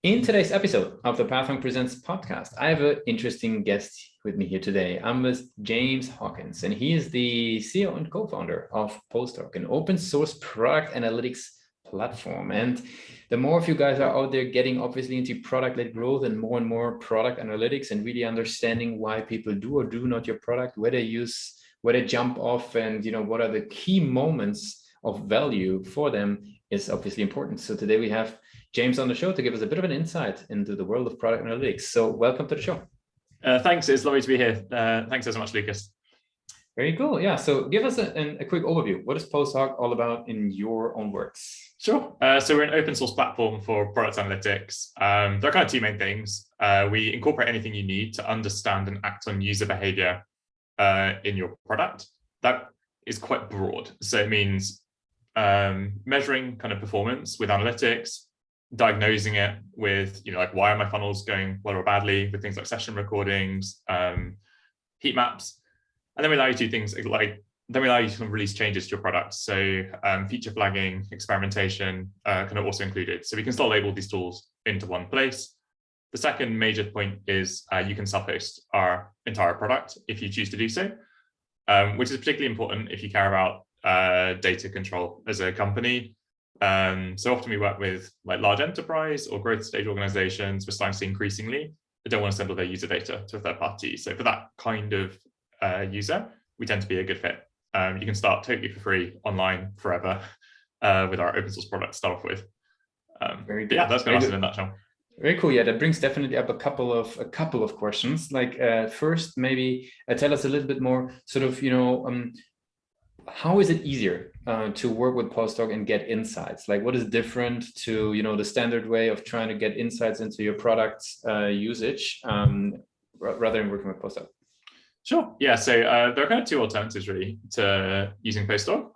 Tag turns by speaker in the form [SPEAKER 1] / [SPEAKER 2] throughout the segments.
[SPEAKER 1] In today's episode of the PostHog Presents podcast, I have an interesting guest with me here today. I'm with James Hawkins, and he is the CEO and co-founder of PostHog, an open source product analytics platform. And the more of you guys are out there getting obviously into product-led growth and more product analytics and really understanding why people do or do not your product, where they use, where they jump off, and what are the key moments of value for them is obviously important. So today we have James on the show to give us a bit of an insight into the world of product analytics. So welcome to the show.
[SPEAKER 2] Thanks. It's lovely to be here. Thanks so much, Lucas.
[SPEAKER 1] Very cool. Yeah. So give us a quick overview. What is PostHog all about in your own words?
[SPEAKER 2] Sure. So we're an open source platform for product analytics. There are kind of two main things. We incorporate anything you need to understand and act on user behavior in your product. That is quite broad. So it means measuring kind of performance with analytics, diagnosing it with, like why are my funnels going well or badly with things like session recordings, heat maps. And then we allow you to do things like, then we allow you to release changes to your product. So feature flagging, experimentation kind of also included. So we can still label these tools into one place. The second major point is you can self-host our entire product if you choose to do so, which is particularly important if you care about data control as a company. So often we work with like large enterprise or growth stage organizations. We're starting to see increasingly they don't want to send all their user data to a third party. So for that kind of user, we tend to be a good fit. You can start totally for free online forever with our open source product to start off with.
[SPEAKER 1] Very good.
[SPEAKER 2] Yeah, that's kind of us in a nutshell.
[SPEAKER 1] Very cool. Yeah, that brings definitely up a couple of questions. Like first, maybe tell us a little bit more, sort of, how is it easier to work with PostHog and get insights? Like, what is different to the standard way of trying to get insights into your product's usage rather than working with PostHog?
[SPEAKER 2] Sure. Yeah. So there are kind of two alternatives really to using PostHog.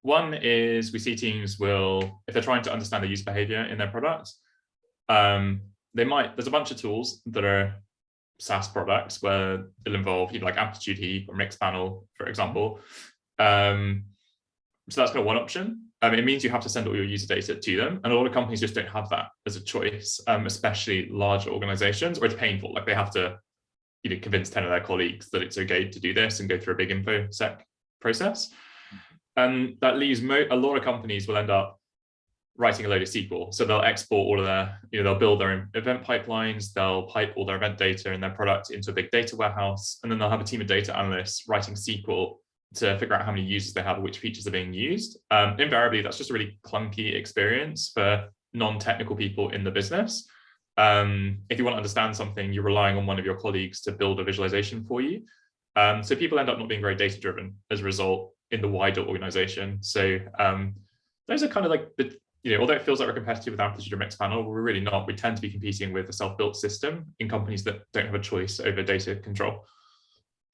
[SPEAKER 2] One is we see teams will, if they're trying to understand the user behavior in their products, there's a bunch of tools that are SaaS products where it'll involve like amplitude heap or Mixpanel, for example. So that's kind of one option. It means you have to send all your user data to them, and a lot of companies just don't have that as a choice, especially large organizations, or it's painful. Like they have to convince 10 of their colleagues that it's okay to do this and go through a big InfoSec process. And that leaves a lot of companies will end up writing a load of SQL. So they'll export all of their, they'll build their own event pipelines, they'll pipe all their event data and their product into a big data warehouse, and then they'll have a team of data analysts writing SQL to figure out how many users they have, which features are being used. Invariably, that's just a really clunky experience for non-technical people in the business. If you want to understand something, you're relying on one of your colleagues to build a visualization for you. So people end up not being very data-driven as a result in the wider organization. So those are kind of like the, although it feels like we're competitive with Amplitude or Mixpanel, we're really not. We tend to be competing with a self-built system in companies that don't have a choice over data control.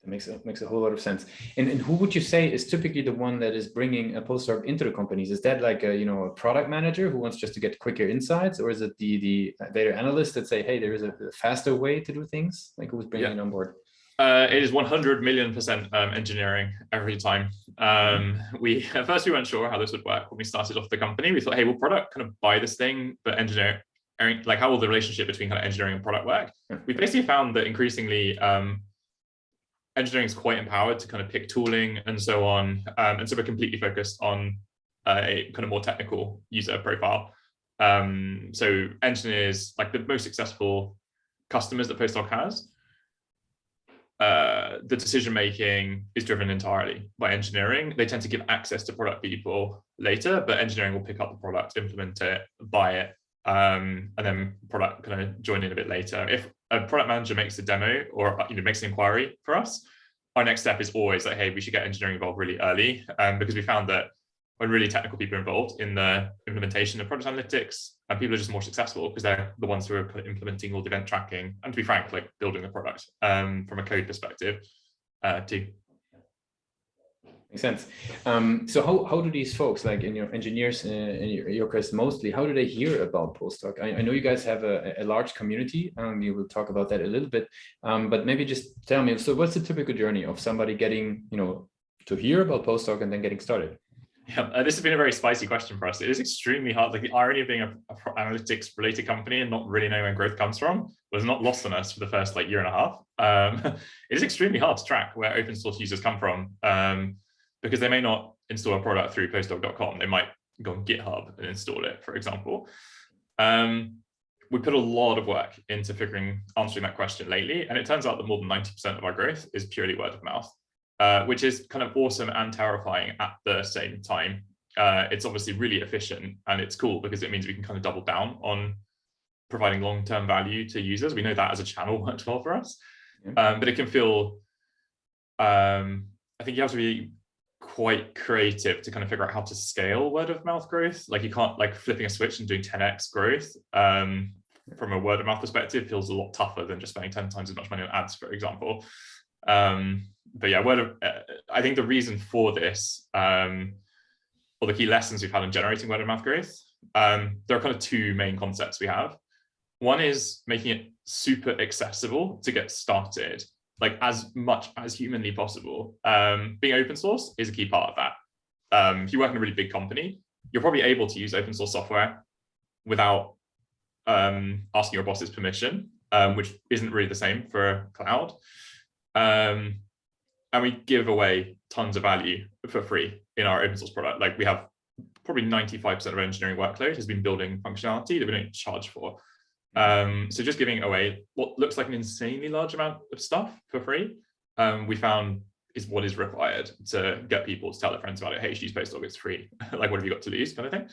[SPEAKER 1] That makes a whole lot of sense. And who would you say is typically the one that is bringing a PostHog into the companies? Is that like a product manager who wants just to get quicker insights, or is it the data analyst that say, hey, there is a faster way to do things? Like who's bringing it on board?
[SPEAKER 2] It is 100 million % engineering every time. At first we weren't sure how this would work when we started off the company. We thought, hey, will product kind of buy this thing, but engineering, like how will the relationship between kind of engineering and product work? We basically found that increasingly engineering is quite empowered to kind of pick tooling and so on. And so we're completely focused on a kind of more technical user profile. So engineers, like the most successful customers that PostHog has, the decision-making is driven entirely by engineering. They tend to give access to product people later, but engineering will pick up the product, implement it, buy it, and then product kind of join in a bit later. If a product manager makes a demo or makes an inquiry for us, our next step is always like, hey, we should get engineering involved really early, because we found that when really technical people are involved in the implementation of product analytics, and people are just more successful because they're the ones who are implementing all the event tracking, and to be frank, like building the product from a code perspective too.
[SPEAKER 1] Makes sense. So how do these folks, like in your engineers, in your case mostly, how do they hear about PostHog? I know you guys have a large community. We will talk about that a little bit, but maybe just tell me, so what's the typical journey of somebody getting, to hear about PostHog and then getting started?
[SPEAKER 2] Yeah, this has been a very spicy question for us. It is extremely hard. Like the irony of being a analytics related company and not really knowing where growth comes from was not lost on us for the first year and a half. It is extremely hard to track where open source users come from, because they may not install a product through PostHog.com. They might go on GitHub and install it, for example. We put a lot of work into answering that question lately, and it turns out that more than 90% of our growth is purely word of mouth. Which is kind of awesome and terrifying at the same time. It's obviously really efficient and it's cool because it means we can kind of double down on providing long-term value to users. We know that as a channel works well for us, but it can feel, I think you have to be quite creative to kind of figure out how to scale word of mouth growth. Like you can't flipping a switch and doing 10x growth from a word of mouth perspective feels a lot tougher than just spending 10 times as much money on ads, for example. But yeah, I think the reason for this, or the key lessons we've had on generating word of mouth growth, there are kind of two main concepts we have. One is making it super accessible to get started, like as much as humanly possible. Being open source is a key part of that. If you work in a really big company, you're probably able to use open source software without asking your boss's permission, which isn't really the same for cloud. And we give away tons of value for free in our open source product. Like we have probably 95% of engineering workload has been building functionality that we don't charge for. So just giving away what looks like an insanely large amount of stuff for free, we found is what is required to get people to tell their friends about it. Hey, use PostHog, it's free. Like, what have you got to lose, kind of thing.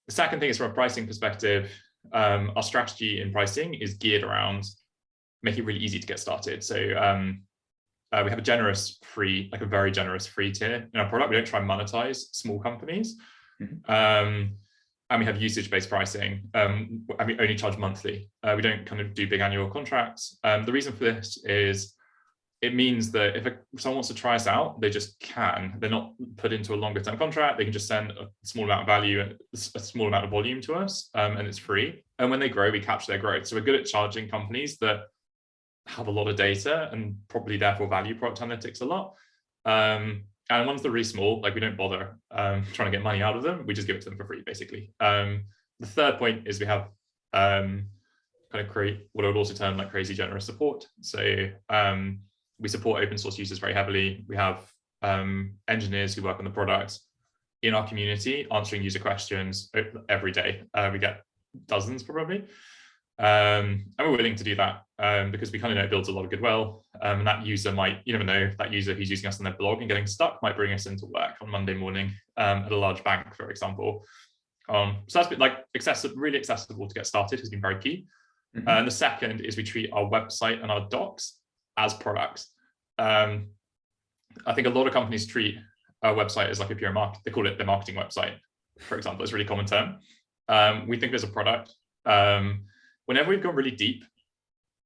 [SPEAKER 2] The second thing is from a pricing perspective, our strategy in pricing is geared around making it really easy to get started. So we have a generous free, a very generous free tier in our product. We don't try and monetize small companies. And we have usage-based pricing, and we only charge monthly. We don't kind of do big annual contracts. The reason for this is it means that if someone wants to try us out, they just can. They're not put into a longer term contract. They can just send a small amount of value and a small amount of volume to us, and it's free. And when they grow, we capture their growth. So we're good at charging companies that have a lot of data and probably therefore value product analytics a lot. And ones that are really small, we don't bother trying to get money out of them. We just give it to them for free, basically. The third point is we have kind of create what I would also term crazy generous support. So we support open source users very heavily. We have engineers who work on the product in our community answering user questions every day. We get dozens probably. And we're willing to do that because we kind of know it builds a lot of goodwill. And that user you never know, that user who's using us on their blog and getting stuck might bring us into work on Monday morning at a large bank, for example. So that's been really accessible to get started, has been very key. And the second is we treat our website and our docs as products. I think a lot of companies treat our website as a pure market. They call it the marketing website, for example. It's a really common term. We think there's a product. Whenever we've gone really deep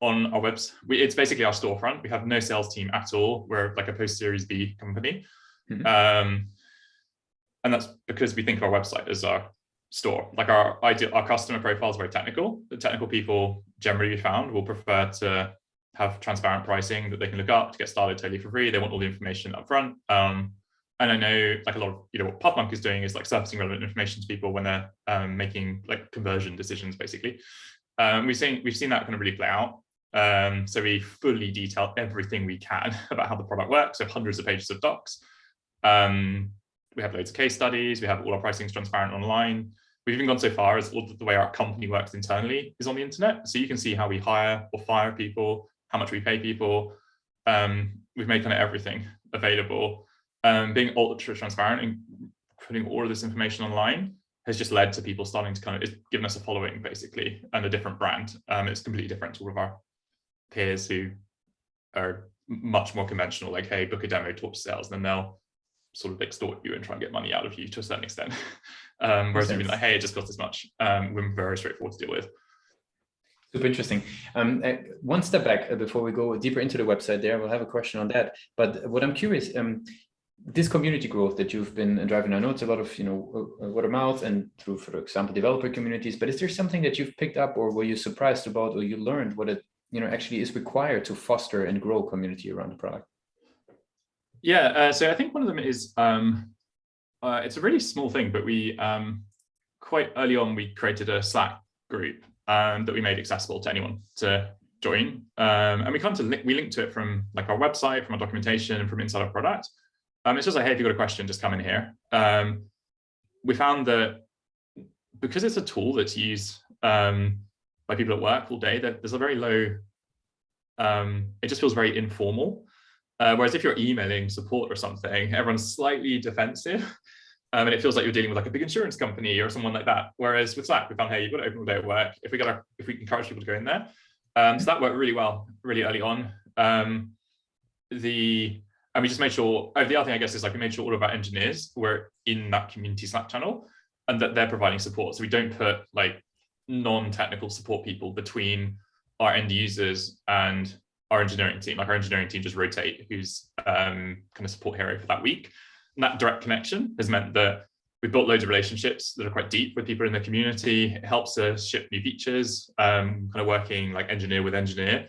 [SPEAKER 2] on our website, it's basically our storefront. We have no sales team at all. We're a post-Series B company. And that's because we think of our website as our store. Our customer profile is very technical. The technical people generally we found will prefer to have transparent pricing that they can look up to get started totally for free. They want all the information up front. And I know a lot of what Puffmonk is doing is surfacing relevant information to people when they're making conversion decisions, basically. We've seen that kind of really play out. So we fully detail everything we can about how the product works. So hundreds of pages of docs. We have loads of case studies. We have all our pricing transparent online. We've even gone so far as all the way our company works internally is on the internet. So you can see how we hire or fire people, how much we pay people. We've made kind of everything available. Being ultra transparent and putting all of this information online has just led to people starting to it's given us a following, basically, and a different brand. It's completely different to all of our peers who are much more conventional, hey, book a demo, talk to sales, and then they'll sort of extort you and try and get money out of you to a certain extent. Whereas we've been hey, it just costs this much. We're very straightforward to deal with.
[SPEAKER 1] Super interesting. One step back before we go deeper into the website there, we'll have a question on that. But what I'm curious, this community growth that you've been driving, I know it's a lot of word of mouth and through, for example, developer communities, but is there something that you've picked up or were you surprised about or you learned what it actually is required to foster and grow community around the product?
[SPEAKER 2] Yeah, so I think one of them is It's a really small thing, but we quite early on we created a Slack group that we made accessible to anyone to join, and we kind of we linked to it from like our website, from our documentation, and from inside our product. It's just like, hey, if you've got a question, just come in here. We found that because it's a tool that's used by people at work all day, there's a very low, it just feels very informal. Whereas if you're emailing support or something, everyone's slightly defensive. And it feels like you're dealing with like a big insurance company or someone like that. Whereas with Slack, we found, hey, you've got to open all day at work. If we encourage people to go in there. So that worked really well, really early on. And we just made sure, the other thing I guess is like we made sure all of our engineers were in that community Slack channel and that they're providing support. So we don't put like non-technical support people between our end users and our engineering team. Like our engineering team just rotate who's kind of support hero for that week. And that direct connection has meant that we've built loads of relationships that are quite deep with people in the community. It helps us ship new features, kind of working like engineer with engineer.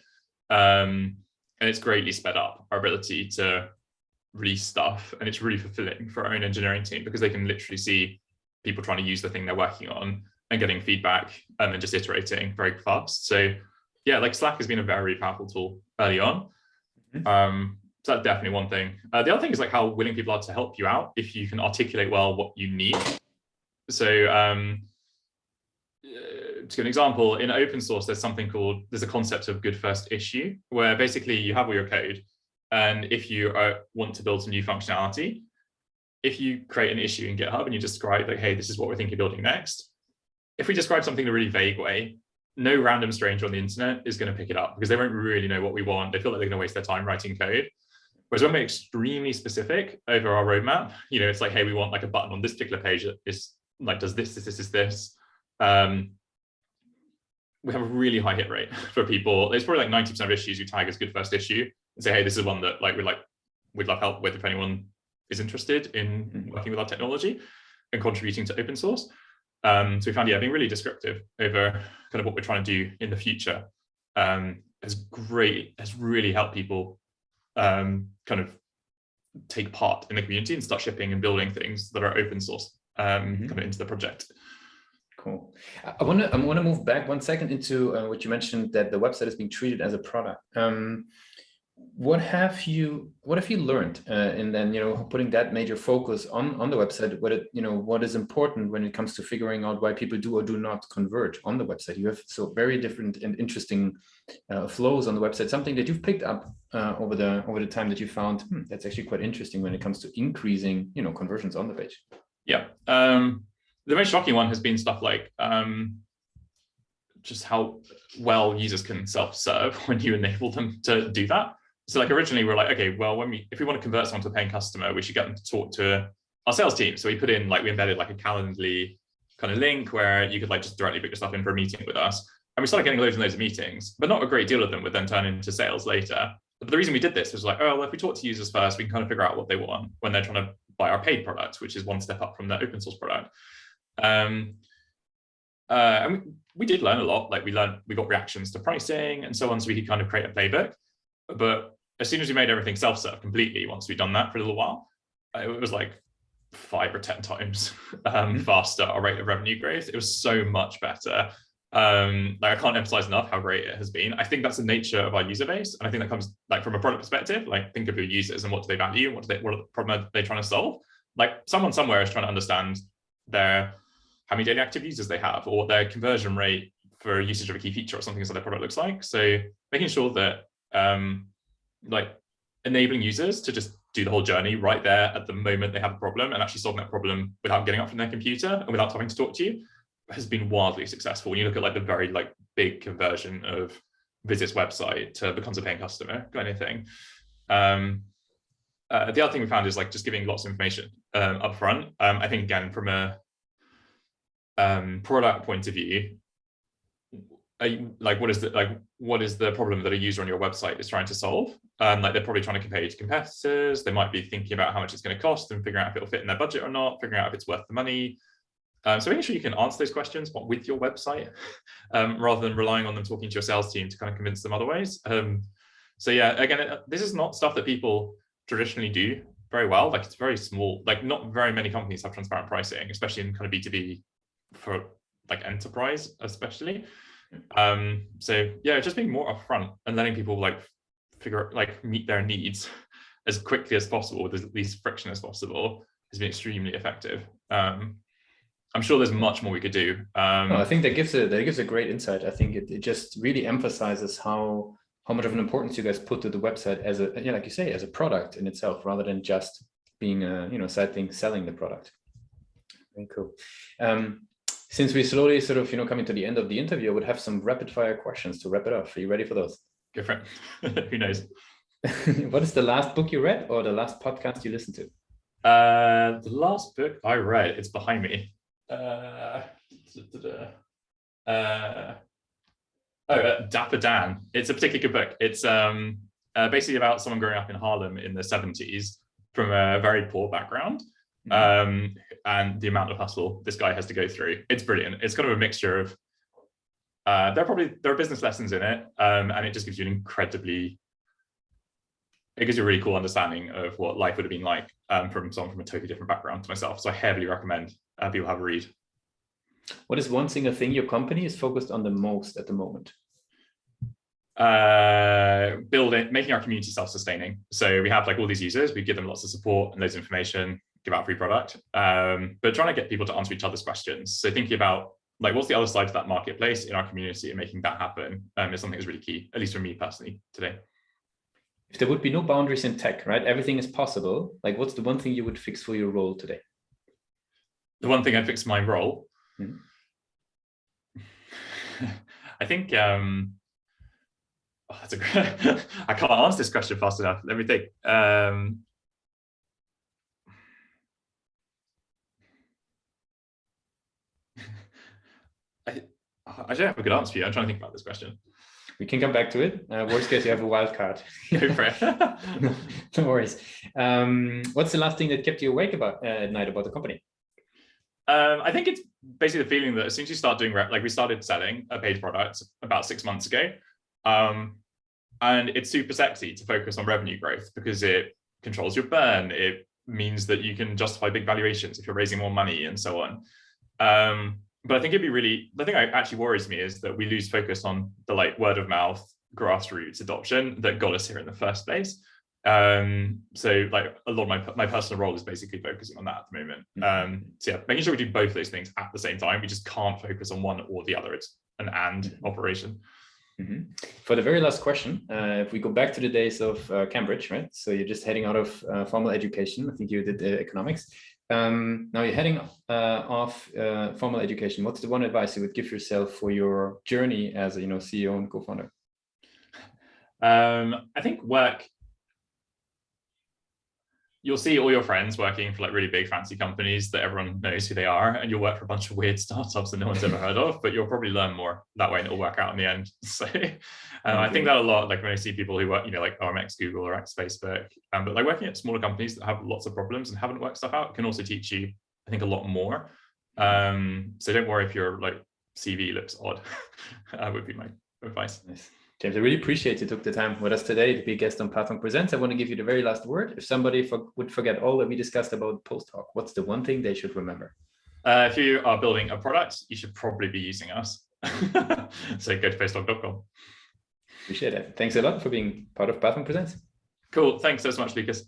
[SPEAKER 2] And it's greatly sped up our ability to release stuff. And it's really fulfilling for our own engineering team because they can literally see people trying to use the thing they're working on and getting feedback and then just iterating very fast. So yeah, like Slack has been a very powerful tool early on. So that's definitely one thing. The other thing is like how willing people are to help you out if you can articulate well what you need. So to give an example, in open source, there's a concept of good first issue, where basically you have all your code. And if you want to build some new functionality, if you create an issue in GitHub and you describe like, hey, this is what we're thinking of building next. If we describe something in a really vague way, no random stranger on the internet is going to pick it up because they won't really know what we want. They feel like they're going to waste their time writing code. Whereas when we're extremely specific over our roadmap, it's like, hey, we want like a button on this particular page that is like, does this. We have a really high hit rate for people. It's probably like 90% of issues you tag as good first issue and say, hey, this is one that like we'd love help with if anyone is interested in working with our technology and contributing to open source. So we found, being really descriptive over kind of what we're trying to do in the future has really helped people kind of take part in the community and start shipping and building things that are open source kind of into the project.
[SPEAKER 1] Cool. I want to move back 1 second into what you mentioned, that the website is being treated as a product. What have you learned in then putting that major focus on the website? What is important when it comes to figuring out why people do or do not convert on the website? You have so very different and interesting flows on the website. Something that you've picked up over the time that you found that's actually quite interesting when it comes to increasing conversions on the page.
[SPEAKER 2] Yeah, the most shocking one has been stuff like just how well users can self-serve when you enable them to do that. So like originally we were like, okay, well, if we want to convert someone to a paying customer, we should get them to talk to our sales team. So we put in we embedded like a Calendly kind of link where you could like just directly book yourself in for a meeting with us. And we started getting loads and loads of meetings, but not a great deal of them would then turn into sales later. But the reason we did this was like, well, if we talk to users first, we can kind of figure out what they want when they're trying to buy our paid product, which is one step up from the open source product. And we did learn a lot. Like we got reactions to pricing and so on, so we could kind of create a playbook. But as soon as we made everything self-serve completely, once we'd done that for a little while, it was like 5 or 10 times faster our rate of revenue growth. It was so much better. I can't emphasize enough how great it has been. I think that's the nature of our user base, and I think that comes like from a product perspective. Like think of your users and what do they value, and what problem are they trying to solve. Like someone somewhere is trying to understand how many daily active users they have, or their conversion rate for usage of a key feature or something so their product looks like. So making sure that like enabling users to just do the whole journey right there at the moment they have a problem and actually solving that problem without getting up from their computer and without having to talk to you has been wildly successful. When you look at like the very like big conversion of visits website to becomes a paying customer kind of thing. The other thing we found is like just giving lots of information up front. I think again from a product point of view, what is the problem that a user on your website is trying to solve? Like they're probably trying to compare you to competitors. They might be thinking about how much it's going to cost and figuring out if it'll fit in their budget or not, figuring out if it's worth the money. So making sure you can answer those questions with your website rather than relying on them talking to your sales team to kind of convince them otherwise. So yeah, again, this is not stuff that people traditionally do very well. Like it's very small, like not very many companies have transparent pricing, especially in kind of B2B for like enterprise, especially. So yeah, just being more upfront and letting people like meet their needs as quickly as possible with as least friction as possible has been extremely effective. I'm sure there's much more we could do.
[SPEAKER 1] No, I think that gives a great insight. I think it just really emphasizes how much of an importance you guys put to the website as a, like you say, as a product in itself, rather than just being a side thing selling the product. Very cool. Since we slowly sort of coming to the end of the interview, I would have some rapid fire questions to wrap it up. Are you ready for those?
[SPEAKER 2] Go for it. Who knows?
[SPEAKER 1] What is the last book you read or the last podcast you listened to?
[SPEAKER 2] The last book I read, it's behind me. Dapper Dan. It's a particularly good book. It's basically about someone growing up in Harlem in the 70s from a very poor background. And the amount of hustle this guy has to go through. It's brilliant. It's kind of a mixture of there are business lessons in it, and it just gives you it gives you a really cool understanding of what life would have been like from someone from a totally different background to myself. So I heavily recommend people have a read.
[SPEAKER 1] What is one single thing your company is focused on the most at the moment?
[SPEAKER 2] Making our community self-sustaining. So we have like all these users, we give them lots of support and loads of information, give out free product, but trying to get people to answer each other's questions. So thinking about like what's the other side to that marketplace in our community and making that happen is something that's really key, at least for me personally today.
[SPEAKER 1] If there would be no boundaries in tech, right? Everything is possible. Like what's the one thing you would fix for your role today?
[SPEAKER 2] The one thing I'd fix my role? Mm-hmm. I think that's a great, I can't answer this question fast enough. Let me think. I don't have a good answer for you. I'm trying to think about this question.
[SPEAKER 1] We can come back to it. Worst case, you have a wild card.
[SPEAKER 2] Go for it.
[SPEAKER 1] No worries. What's the last thing that kept you awake at night about the company?
[SPEAKER 2] I think it's basically the feeling that as soon as you start doing, like we started selling a paid product about 6 months ago, and it's super sexy to focus on revenue growth because it controls your burn. It means that you can justify big valuations if you're raising more money and so on. But I think the thing that actually worries me is that we lose focus on the like word of mouth, grassroots adoption that got us here in the first place. So like a lot of my personal role is basically focusing on that at the moment. So yeah, making sure we do both of those things at the same time. We just can't focus on one or the other. It's an and operation.
[SPEAKER 1] Mm-hmm. For the very last question, if we go back to the days of Cambridge, right? So you're just heading out of formal education. I think you did economics. Now you're heading off formal education. What's the one advice you would give yourself for your journey as a CEO and co-founder?
[SPEAKER 2] I think you'll see all your friends working for like really big fancy companies that everyone knows who they are, and you'll work for a bunch of weird startups that no one's ever heard of, but you'll probably learn more that way and it'll work out in the end. So I think that a lot, like when I see people who work, like, I'm ex-Google or ex-Facebook, but like working at smaller companies that have lots of problems and haven't worked stuff out can also teach you, I think, a lot more. So don't worry if your like CV looks odd. Would be my advice.
[SPEAKER 1] Nice. James, I really appreciate you took the time with us today to be a guest on PostHog Presents. I want to give you the very last word. If somebody would forget all that we discussed about PostHog, what's the one thing they should remember?
[SPEAKER 2] If you are building a product, you should probably be using us. So go to posthog.com.
[SPEAKER 1] Appreciate it. Thanks a lot for being part of PostHog Presents.
[SPEAKER 2] Cool. Thanks so much, Lucas.